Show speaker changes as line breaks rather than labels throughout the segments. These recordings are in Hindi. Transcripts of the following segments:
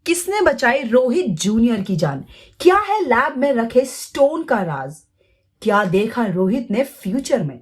किसने बचाई रोहित जूनियर की जान? क्या है लैब में रखे स्टोन का राज? क्या देखा रोहित ने फ्यूचर में?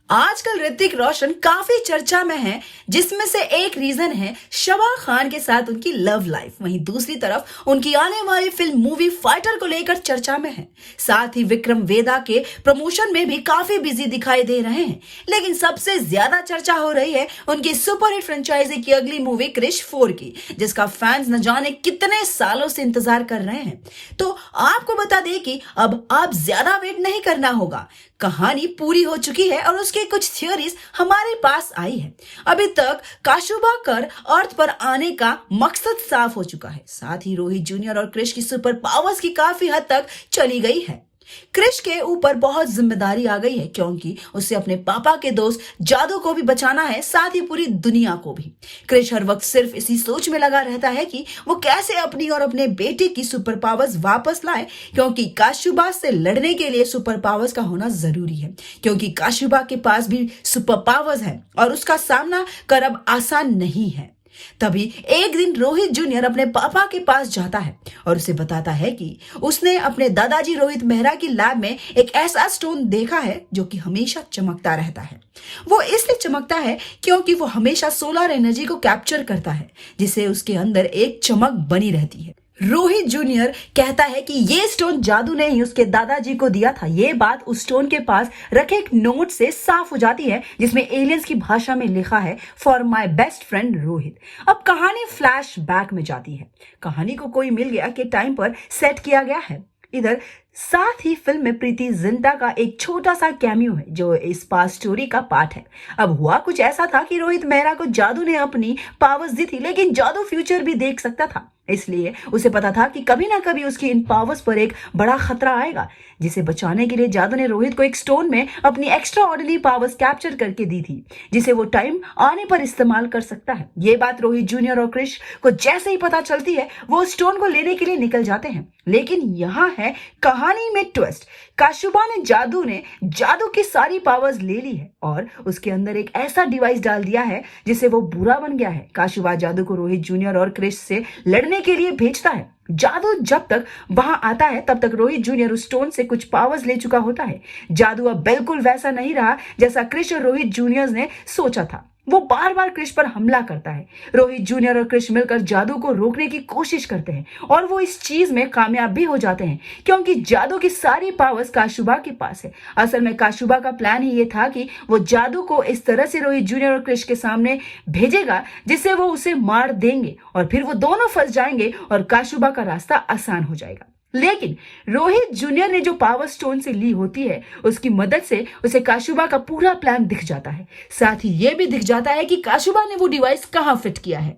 आजकल ऋतिक रोशन काफी चर्चा में है, जिसमें से एक रीजन है शबा खान के साथ उनकी लव लाइफ। वहीं दूसरी तरफ उनकी आने वाली फिल्म मूवी फाइटर को लेकर चर्चा में है। साथ ही विक्रम वेदा के प्रमोशन में भी काफी बिजी दिखाई दे रहे हैं। लेकिन सबसे ज्यादा चर्चा हो रही है उनकी सुपरहिट फ्रेंचाइजी की अगली मूवी क्रिश 4 की, जिसका फैंस न जाने कितने सालों से इंतजार कर रहे हैं। तो आपको बता दें कि अब आप ज्यादा वेट नहीं करना होगा। कहानी पूरी हो चुकी है और उसकी कुछ थियोरीज हमारे पास आई है। अभी तक काशुबा कर अर्थ पर आने का मकसद साफ हो चुका है। साथ ही रोहित जूनियर और क्रिश की सुपर पावर्स की काफी हद तक चली गई है। क्रिश के ऊपर बहुत जिम्मेदारी आ गई है, क्योंकि उसे अपने पापा के दोस्त जादू को भी बचाना है, साथ ही पूरी दुनिया को भी। क्रिश हर वक्त सिर्फ इसी सोच में लगा रहता है कि वो कैसे अपनी और अपने बेटे की सुपर पावर्स वापस लाए, क्योंकि काशुबा से लड़ने के लिए सुपर पावर्स का होना जरूरी है। क्योंकि काशुबा के पास भी सुपर पावर्स है और उसका सामना कर अब आसान नहीं है। तभी एक दिन रोहित जूनियर अपने पापा के पास जाता है और उसे बताता है कि उसने अपने दादाजी रोहित मेहरा की लैब में एक ऐसा स्टोन देखा है जो कि हमेशा चमकता रहता है। वो इसलिए चमकता है क्योंकि वो हमेशा सोलर एनर्जी को कैप्चर करता है, जिससे उसके अंदर एक चमक बनी रहती है। रोहित जूनियर कहता है कि ये स्टोन जादू ने ही उसके दादाजी को दिया था। ये बात उस स्टोन के पास रखे एक नोट से साफ हो जाती है, जिसमें एलियंस की भाषा में लिखा है, for my best friend Rohit. अब कहानी फ्लैश बैक में जाती है। कहानी को कोई मिल गया के टाइम पर सेट किया गया है। इधर साथ ही फिल्म में प्रीति जिंटा का एक छोटा सा कैमियो है, जो इस पास स्टोरी का पार्ट है। अब हुआ कुछ ऐसा था कि रोहित मेहरा को जादू ने अपनी पावर्स दी थी, लेकिन जादू फ्यूचर भी देख सकता था। इसलिए उसे पता था कि कभी ना कभी उसकी इन पावर्स पर एक बड़ा खतरा आएगा, जिसे बचाने के लिए जादू ने रोहित को एक स्टोन में अपनी एक्स्ट्रा ऑर्डिनरी पावर्स कैप्चर करके दी थी, जिसे वो टाइम आने पर इस्तेमाल कर सकता है। ये बात रोहित जूनियर और क्रिश को जैसे ही पता चलती है, वो स्टोन को लेने के लिए निकल जाते हैं। लेकिन यहाँ है कहानी में ट्विस्ट। काशुबा ने जादू की सारी पावर्स ले ली है और उसके अंदर एक ऐसा डिवाइस डाल दिया है जिससे वो बुरा बन गया है। काशुबा जादू को रोहित जूनियर और क्रिश से लड़ने के लिए भेजता है। जादू जब तक वहां आता है तब तक रोहित जूनियर उस स्टोन से कुछ पावर्स ले चुका होता है। जादू अब बिल्कुल वैसा नहीं रहा जैसा क्रिश और रोहित जूनियर ने सोचा था। वो बार बार क्रिश पर हमला करता है। रोहित जूनियर और क्रिश मिलकर जादू को रोकने की कोशिश करते हैं और वो इस चीज में कामयाब भी हो जाते हैं, क्योंकि जादू की सारी पावर्स काशुबा के पास है। असल में काशुबा का प्लान ही ये था कि वो जादू को इस तरह से रोहित जूनियर और क्रिश के सामने भेजेगा जिससे वो उसे मार देंगे और फिर वो दोनों फंस जाएंगे और काशुबा का रास्ता आसान हो जाएगा। लेकिन रोहित जूनियर ने जो पावर स्टोन से ली होती है, उसकी मदद से उसे काशुबा का पूरा प्लान दिख जाता है। साथ ही यह भी दिख जाता है कि काशुबा ने वो डिवाइस कहां फिट किया है।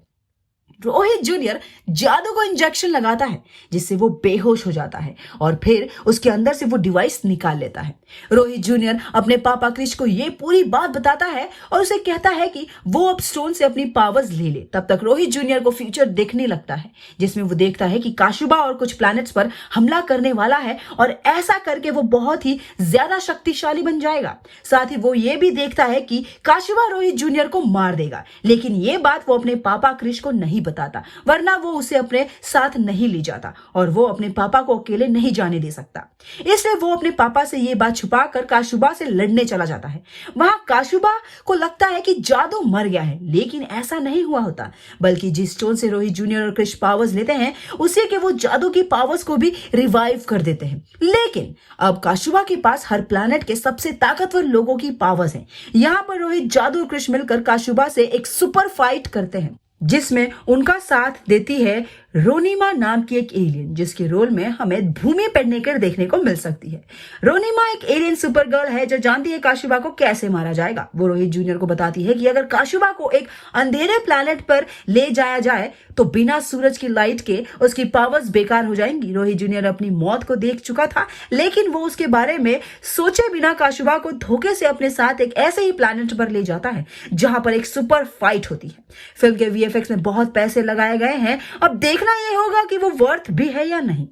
रोहित जूनियर जादू को इंजेक्शन लगाता है, जिससे वो बेहोश हो जाता है और फिर उसके अंदर से वो डिवाइस निकाल लेता है। रोहित जूनियर अपने पापा क्रिश को ये पूरी बात बताता है और उसे कहता है कि वो अब स्टोन से अपनी पावर्स ले ले। तब तक रोहित जूनियर को फ्यूचर देखने लगता है, जिसमें वो देखता है कि काशुबा और कुछ प्लैनेट्स पर हमला करने वाला है और ऐसा करके वो बहुत ही ज्यादा शक्तिशाली बन जाएगा। साथ ही वो ये भी देखता है कि काशुबा रोहित जूनियर को मार देगा, लेकिन ये बात वो अपने पापा क्रिश को नहीं बताता, वरना वो उसे अपने साथ नहीं ले जाता और वो अपने पापा को अकेले नहीं जाने दे सकता। इसलिए वो अपने पापा से ये बात छुपाकर काशुबा से लड़ने चला जाता है। वहां काशुबा को लगता है कि जादू मर गया है, लेकिन ऐसा नहीं हुआ होता, बल्कि जिस स्टोन से रोहित जूनियर और क्रिश पावर्स लेते हैं, उसी के वो जादू की पावर्स को भी रिवाइव कर देते हैं। लेकिन अब काशुबा के पास हर प्लैनेट के सबसे ताकतवर लोगों की पावर्स हैं। यहाँ पर रोहित, जादू और क्रिश मिलकर काशुबा से एक सुपर फाइट करते हैं, जिसमें उनका साथ देती है रोनिमा नाम की एक एलियन, जिसके रोल में हमें भूमि पेडनेकर देखने को मिल सकती है। रोनिमा एक एलियन सुपर गर्ल है जो जानती है काशुबा को कैसे मारा जाएगा। वो रोहित जूनियर को बताती है कि अगर काशुबा को एक अंधेरे प्लैनेट पर ले जाया जाए तो बिना सूरज की लाइट के उसकी पावर्स बेकार हो जाएंगी। रोहित जूनियर अपनी मौत को देख चुका था, लेकिन वो उसके बारे में सोचे बिना काशुबा को धोखे से अपने साथ एक ऐसे ही प्लैनेट पर ले जाता है जहां पर एक सुपर फाइट होती है। फिल्म के वीएफएक्स में बहुत पैसे लगाए गए हैं। अब देखना यह होगा कि वो वर्थ भी है या नहीं।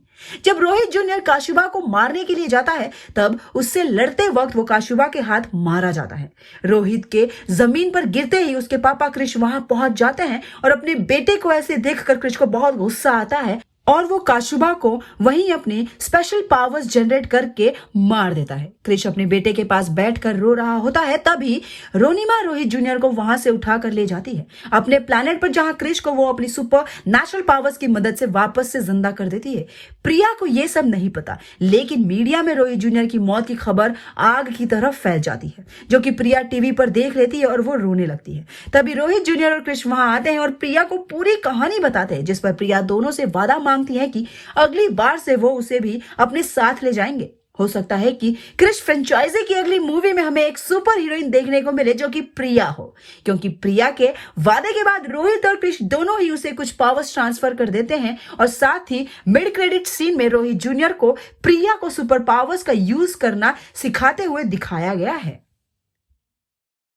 जब रोहित जूनियर काशिबा को मारने के लिए जाता है तब उससे लड़ते वक्त वो काशिबा के हाथ मारा जाता है। रोहित के जमीन पर गिरते ही उसके पापा क्रिश वहां पहुंच जाते हैं और अपने बेटे को ऐसे देखकर क्रिश को बहुत गुस्सा आता है और वो काशिबा को वहीं अपने स्पेशल पावर्स जनरेट करके मार देता है। क्रिश अपने बेटे के पास बैठकर रो रहा होता है, तभी रोनिमा रोहित जूनियर को वहां से उठा कर ले जाती है अपने प्लेनेट पर, जहां क्रिश को वो अपनी सुपर नेचुरल पावर्स की मदद से वापस से जिंदा कर देती है। प्रिया को ये सब नहीं पता, लेकिन मीडिया में रोहित जूनियर की मौत की खबर आग की तरह फैल जाती है, जो कि प्रिया टीवी पर देख लेती है और वो रोने लगती है। तभी रोहित जूनियर और क्रिश वहां आते हैं और प्रिया को पूरी कहानी बताते हैं, जिस पर प्रिया दोनों से वादा मांगती है कि अगली बार से वो उसे भी अपने साथ ले जाएंगे। हो सकता है कि क्रिश फ्रेंचाइजी की अगली मूवी में हमें एक सुपर हीरोइन देखने को मिले जो कि प्रिया हो, क्योंकि प्रिया के वादे के बाद रोहित और क्रिश दोनों ही उसे कुछ पावर्स ट्रांसफर कर देते हैं और साथ ही मिड क्रेडिट सीन में रोहित जूनियर को प्रिया को सुपर पावर्स का यूज करना सिखाते हुए दिखाया गया है।